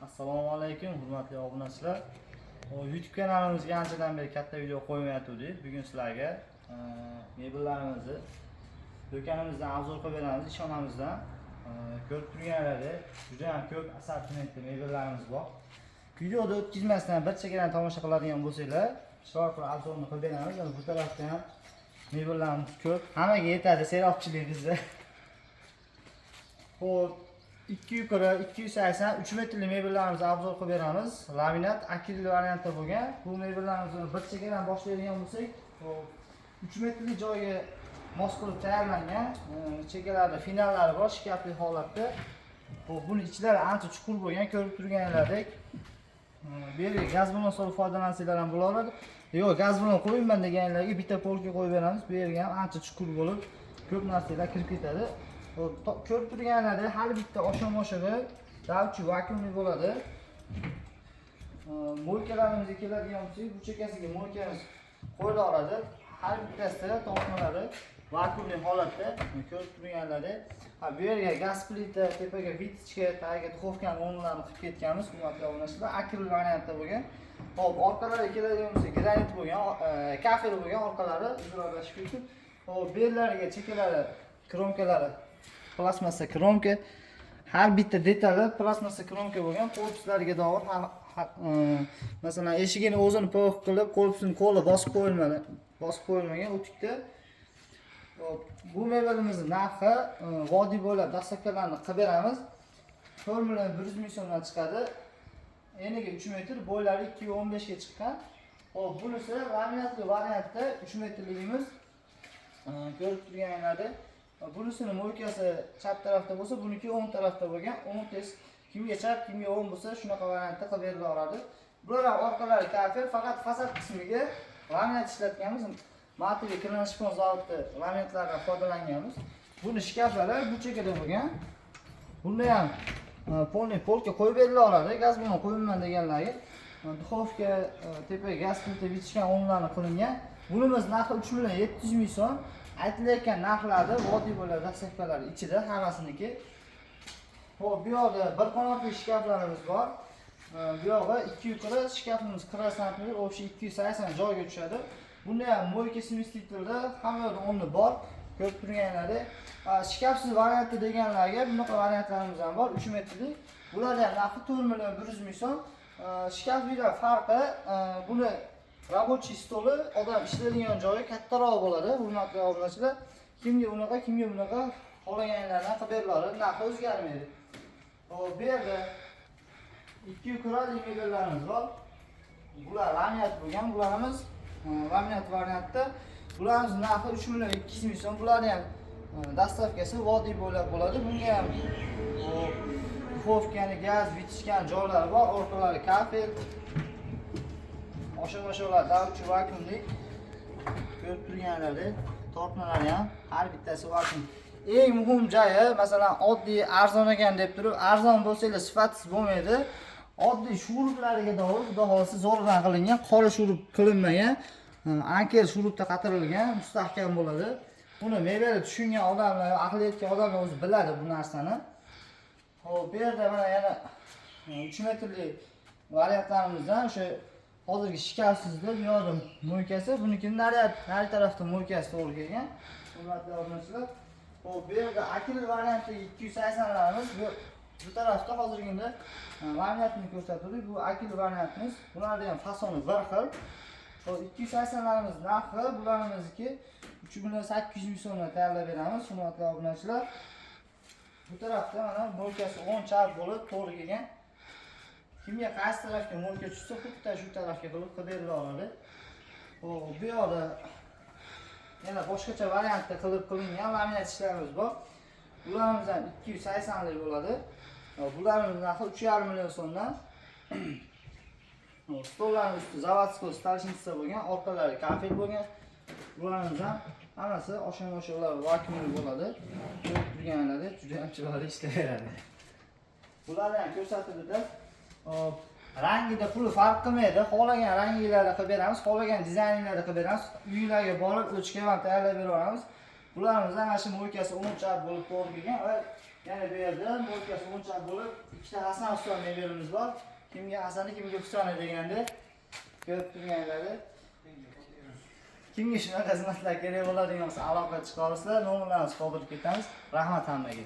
Assalomu alaykum, hurmatli obunachilar. YouTube kanalimizga anchadan beri katta video qo'ymayotgandik. Bugun sizlarga mebellarimizni do'konimizdan obzor qilib beramiz. Ishxonamizdan ko'rib turganlaringizdek juda ham ko'p assortimentli mebellarimiz bor. Videoda o'tkazmasdan bir chekkadan tomosha qiladigan bo'lsanglar, chiroyli qilib obzorni qilib beramiz. Bu tarafda ham mebellarimiz ko'p. Hammaga yetadi seroqchilik bizda. Xo'p, 2 yuqori 280 3 metrli mebellarimizni obzor qilib beramiz. Laminat akril variantda bo'lgan. Bu mebellarimizni bir chekkadan boshlaydigan bo'lsak, 3 metrli joyga mos qilib tayyorlangan. Chekkalarda finallari bor, shkafli holatda. Buni ichlari ancha chuqur bo'lgan, ko'rib turganlaringdek. Bu yerga gaz balon solib foydalansanglar ham bo'laveradi. Yo'q, gaz balon qo'ymayman deganlarga bitta polka qo'yib beramiz. Bu yerga ham ancha chuqur bo'lib, ko'p narsalar kirib ketadi. Ko'rib turganlaringdek har bitta oshom-oshig'i davchi vakuumli bo'ladi. Mo'ykalarimizga keladigan bo'lsak, bu chekkasiga mo'ykamiz qo'yilaveradi. Har bittasida tortmalari vakuumli holatda ko'rib turganlaringdek. Bu yerga gaz plita, tepaga vitchka, tagiga duxovkani o'rnlarini qilib ketganmiz. Hurmatli obunachilar, akril variantda bo'lgan. Hop, orqalariga keladigan bo'lsak, granit bo'lgan, kafer bo'lgan orqalari izolashib ketib. Hop, bellariga chekkalari, kromkalari plastmassa kromka. Har bitta detali plastmassa kromka bo'lgan. Korpuslariga dovur masalan eshigini o'zini po'q qilib, korpusini qo'li bosib qo'yilmagan o'tikda. Bu mebelimizni narxi vodiy bo'ylab dastavkalarni qilib beramiz. 4 million 100 ming so'mdan chiqadi. Eniga 3 metr, bo'ylari 2.15 ga chiqqan. Hop, bunisi laminatli variantda 3 metrligimiz. Ko'rib turganlaringdek. Bunisini mo'ykasi chap tarafda bo'lsa, buniki o'ng tarafda bo'lgan. O'ng tez kimga chap, kimga o'ng bo'lsa, shunaqa variantda qilib berilaveradi. Bular orqalari kafer, faqat fasad qismiga laminat ishlatganmiz. Matli Kirlanshpon zavodi laminatlardan foydalanganmiz. Buni shkaflari bu chekkada bo'lgan. Bunda ham polni polka qo'yib berilaveradi. Gaz balon qo'ymayman deganlarga. Duxovka, tepaga gaz plita vitchkan o'rnlarni qilingan. Bunimiz narxi 3 million 700 ming so'm. Aytilayotgan narxlarda vodiy bo'ladi dastavkalar ichida hammasiniki. Xo'p, bu yoqda bir qanotli shkaflarimiz bor. Bu yoqda 2 yuqori shkafimiz 40 sm, o'sha 280 joyga tushadi. Bunda ham mo'yka smestitilda hamma yoqda o'rni bor. Ko'rib turganlaringdek, shkafsiz variantda deganlarga bunaqa variantlarimiz ham bor, 3 metrli. Bular ham narxi 4 million 100 ming so'm. Shkaflilar farqi, buni Rabochiy stoli odam ishlaydigan joyi kattaroq bo'ladi, hurmatli obunachilar. Kimga unaqa, kimga bunaqa xohlaganlardan qilib beriladi, narxi o'zgarmaydi. Hop, bu yerda 2 yuqori mebellarimiz bor. Bular laminat bo'lgan, bularimiz laminat variantda. Bularimiz narxi 3 million 200 ming so'm. Bularning ham dastavkasi vodiy bo'ylab bo'ladi. Bunga ham duxovkani, gaz vitishgan joylari bor, orqalari kafer. Osha-oshalar davchi vakuumli. Ko'rib turganlaringdek, tortmalari ham har bittasi vakuum. Eng muhim joyi, masalan, oddiy arzon ekan deb turib, arzon bo'lsa-da sifatsiz bo'lmaydi. Oddiy shurublariga dovur, xudo xolisa zo'rg'an qilingan, qora shurub qilinmagan, ankel shurubda qatirilgan, mustahkam bo'ladi. Buni mebelni tushungan odamlar, aqli yetgan odamlar o'zi biladi bu narsani. Xo'p, bu yerda mana yana 3 metrli variantlarimizdan o'sha hozirgi shkafsizda bu yoqda mo'ykasi, bunikini nari tarafda mo'ykasi to'g'ri kelgan. Hurmatli obunachilar. Xo'p, bu yerda akril variantdagi 280 larimiz, bu tarafda hozirgina laminatni ko'rsatdik. Bu akril variantimiz. Bularning ham fasoni bir xil. Xo'p, 280 larimiz narxi, bularimizniki 3 million 800 ming so'mdan tayyorlab beramiz, hurmatli obunachilar. Bu tarafda mana mo'ykasi o'ng chap bo'lib to'g'ri kelgan. Kimga qaysi tarafga mo'yka tushsa, xuddi shu tarafga qilib berilaveradi. Xo'p, bu yoqda yana boshqacha variantda qilib qilingan laminat ishlarimiz bor. Bularimiz ham 280 lik bo'ladi. Bularimiz narxi 3,5 million so'mdan. Stollarning usti zavodskiy stalshnitsa bo'lgan, orqalari kafer bo'lgan. Bularimiz ham hammasi osham-oshalar vakuumli bo'ladi. Ko'rib turganlaringdek, juda ham chiroyli ishlayveradi. Bularni ham ko'rsatib o'tamiz. Rangida puli farq qilmaydi. Xohlagan ranglarni qilib beramiz, xohlagan dizaynlarni qilib beramiz. Uylarga borib o'chga ham tayyorlab beramiz. Bularimiz mana shu mo'ykasi o'ng chap bo'lib to'g'ri kelgan va Yana bu yerda mo'lkasi o'nchaq bo'lib, ikkita Hasan Husan meberimiz bor. Kimga Hasani, kimga Husani deganda ko'rib turganlari. Kimga shunaqa xizmatlar kerak bo'ladigan bo'lsa aloqa chiqarsizlar, nomerlarimizni qoldirib ketamiz. Rahmat hammaga.